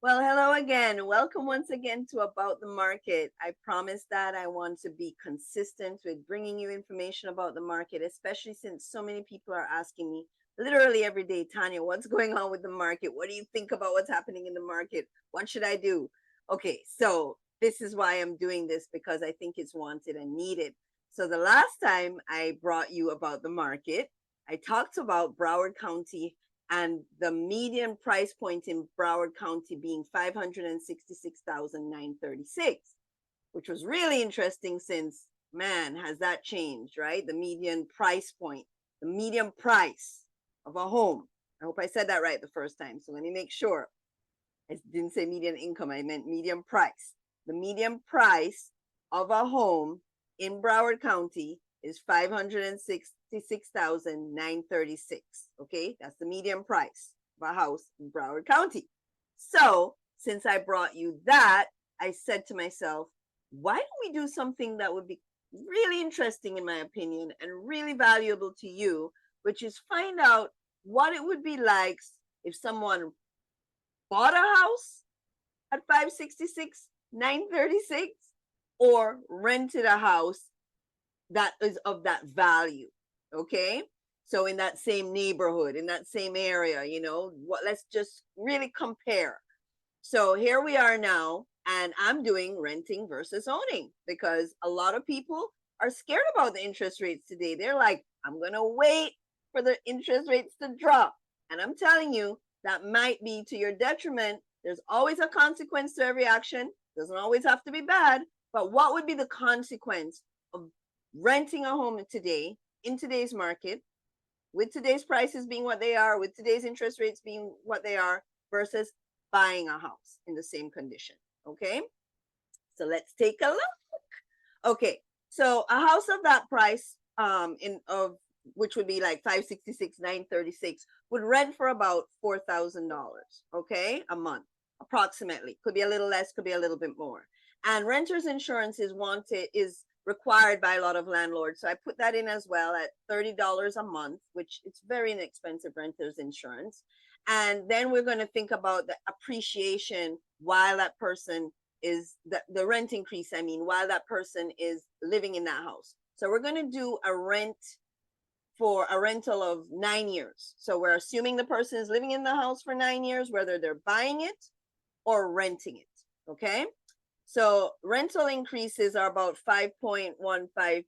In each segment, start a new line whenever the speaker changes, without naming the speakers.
Well, hello again. Welcome once again to About the Market. I promise that I want to be consistent with bringing you information about the market, especially since so many people are asking me literally every day, Tanya, what's going on with the market? What do you think about what's happening in the market? What should I do? Okay, so this is why I'm doing this because I think it's wanted and needed. So the last time I brought you about the market, I talked about Broward County and the median price point in Broward County being 566,936, which was really interesting since, man, has that changed, right? The median price point, the median price of a home. I hope I said that right the first time. So let me make sure. I didn't say median income, I meant median price. The median price of a home in Broward County is 566,936. Okay, that's the median price of a house in Broward County. So, since I brought you that, I said to myself, why don't we do something that would be really interesting, in my opinion, and really valuable to you, which is find out what it would be like if someone bought a house at 566, 936, or rented a house that is of that value. Okay. So in that same neighborhood, in that same area, let's just really compare. So here we are now, and I'm doing renting versus owning because a lot of people are scared about the interest rates today. They're like, I'm going to wait for the interest rates to drop. And I'm telling you, that might be to your detriment. There's always a consequence to every action. Doesn't always have to be bad. But what would be the consequence of renting a home today in today's market, with today's prices being what they are, with today's interest rates being what they are, versus buying a house in the same condition? Okay, so let's take a look. Okay, so a house of that price, in of which would be like 566, 936, would rent for about $4,000, okay, a month, approximately. Could be a little less, could be a little bit more. And renter's insurance is required by a lot of landlords. So I put that in as well at $30 a month, which it's very inexpensive renter's insurance. And then we're going to think about the appreciation while that person is the rent increase, I mean, while that person is living in that house. So we're going to do a rental of 9 years. So we're assuming the person is living in the house for 9 years, whether they're buying it or renting it. Okay. So rental increases are about 5.156%.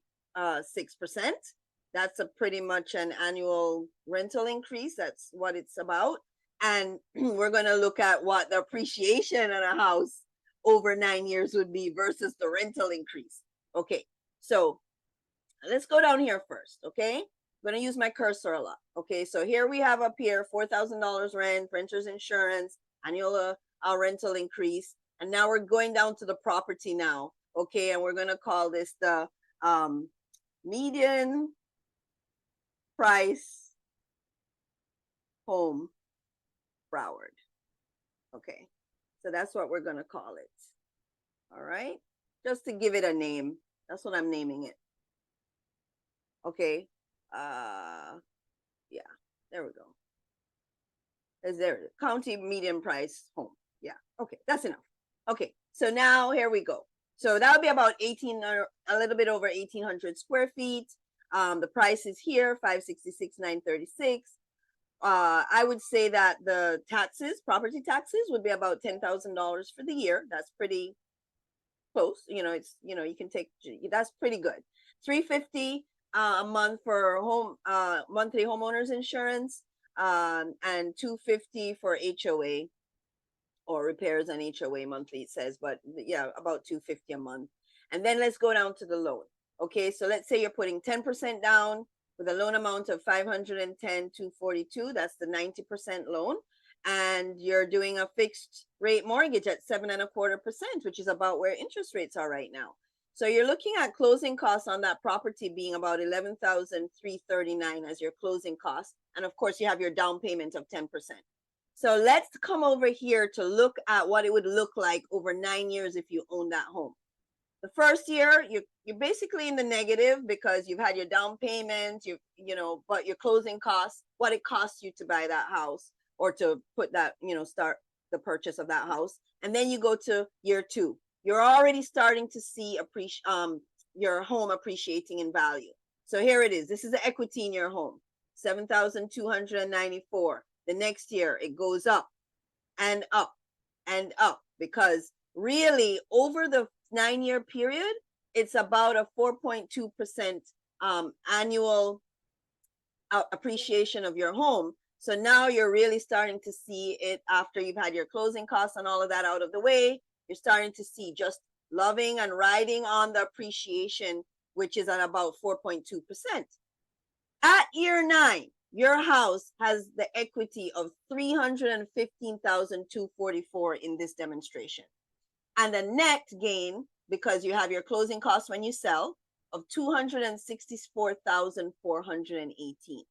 That's a pretty much an annual rental increase. That's what it's about. And we're going to look at what the appreciation on a house over 9 years would be versus the rental increase. Okay, so let's go down here first. Okay, I'm going to use my cursor a lot. Okay, so here we have up here $4,000 rent, renter's insurance, annual rental increase. And now we're going down to the property now. Okay, and we're going to call this the median price home Broward. Okay, so that's what we're going to call it. All right, just to give it a name. That's what I'm naming it. Okay, yeah, there we go. Is there county median price home? Yeah, okay, that's enough. Okay, so now here we go. So that would be about 18 or a little bit over 1,800 square feet. The price is here, 566,936. I would say that the taxes, property taxes, would be about $10,000 for the year. That's pretty close. You can take, that's pretty good. $350 a month for monthly homeowners insurance, and $250 for HOA or repairs on HOA monthly, it says, but yeah, about $250 a month. And then let's go down to the loan. Okay, so let's say you're putting 10% down with a loan amount of $510,242. That's the 90% loan. And you're doing a fixed rate mortgage at 7.25%, which is about where interest rates are right now. So you're looking at closing costs on that property being about $11,339 as your closing cost. And of course, you have your down payment of 10%. So let's come over here to look at what it would look like over 9 years if you own that home. The first year, you're basically in the negative because you've had your down payment, but your closing costs, what it costs you to buy that house or to put that, start the purchase of that house. And then you go to year 2. You're already starting to see your home appreciating in value. So here it is. This is the equity in your home, 7,294. The next year it goes up and up and up, because really over the 9-year period, it's about a 4.2% annual appreciation of your home. So now you're really starting to see it after you've had your closing costs and all of that out of the way. You're starting to see just loving and riding on the appreciation, which is at about 4.2%. At year 9, your house has the equity of $315,244 in this demonstration. And the net gain, because you have your closing costs when you sell, of $264,418.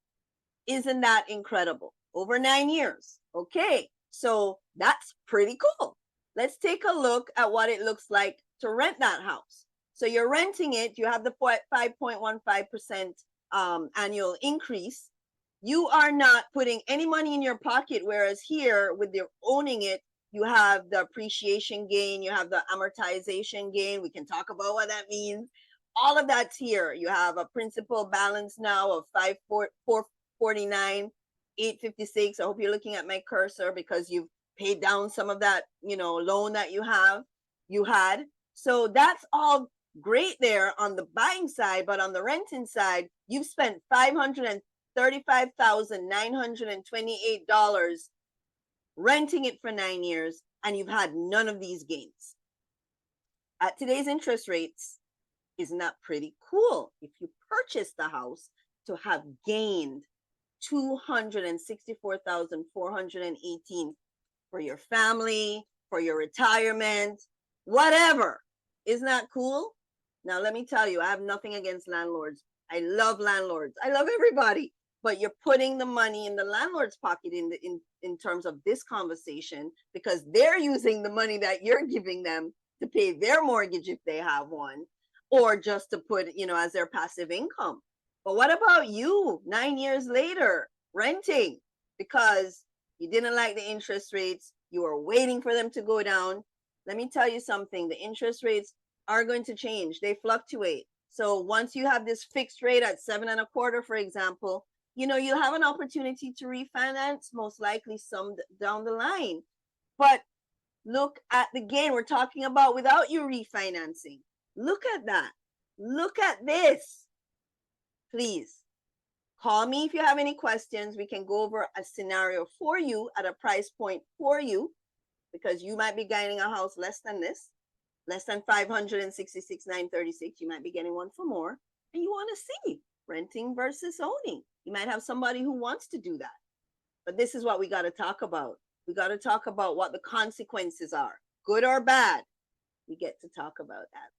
Isn't that incredible? Over 9 years. Okay, so that's pretty cool. Let's take a look at what it looks like to rent that house. So you're renting it, you have the 5.15% annual increase. You are not putting any money in your pocket, whereas here with the owning it, you have the appreciation gain, you have the amortization gain. We can talk about what that means. All of that's here. You have a principal balance now of $449,856. I hope you're looking at my cursor, because you've paid down some of that, loan that you had. So that's all great there on the buying side, but on the renting side, you've spent $535,928 renting it for 9 years, and you've had none of these gains. At today's interest rates, isn't that pretty cool? If you purchase the house to have gained $264,418 for your family, for your retirement, whatever. Isn't that cool? Now, let me tell you, I have nothing against landlords. I love landlords. I love everybody. But you're putting the money in the landlord's pocket in terms of this conversation, because they're using the money that you're giving them to pay their mortgage if they have one, or just to put, as their passive income. But what about you 9 years later renting because you didn't like the interest rates, you were waiting for them to go down? Let me tell you something, the interest rates are going to change. They fluctuate. So once you have this fixed rate at 7.25%, for example, you'll have an opportunity to refinance, most likely some down the line. But look at the gain we're talking about without you refinancing. Look at that. Look at this. Please call me if you have any questions. We can go over a scenario for you at a price point for you, because you might be getting a house less than this, less than $566,936. You might be getting one for more, and you want to see renting versus owning. You might have somebody who wants to do that. But this is what we got to talk about. We got to talk about what the consequences are, good or bad. We get to talk about that.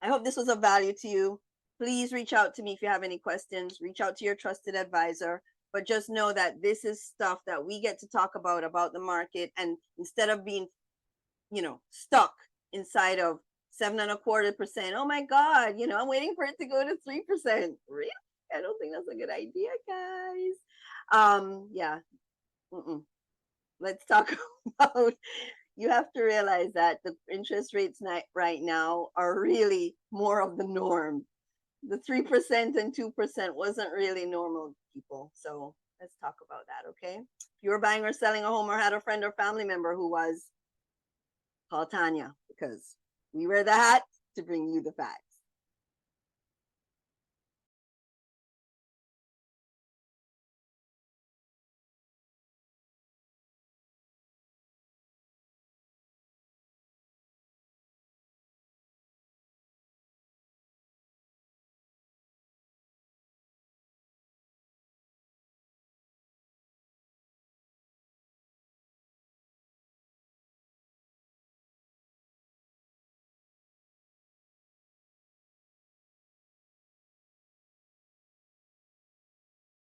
I hope this was of value to you. Please reach out to me if you have any questions. Reach out to your trusted advisor. But just know that this is stuff that we get to talk about the market. And instead of being, stuck inside of 7.25%, oh my God, I'm waiting for it to go to 3%. Really? I don't think that's a good idea, guys. Yeah. Let's talk about, you have to realize that the interest rates right now are really more of the norm. The 3% and 2% wasn't really normal, people. So let's talk about that, okay? If you were buying or selling a home or had a friend or family member who was, call Tanya, because we wear the hat to bring you the facts.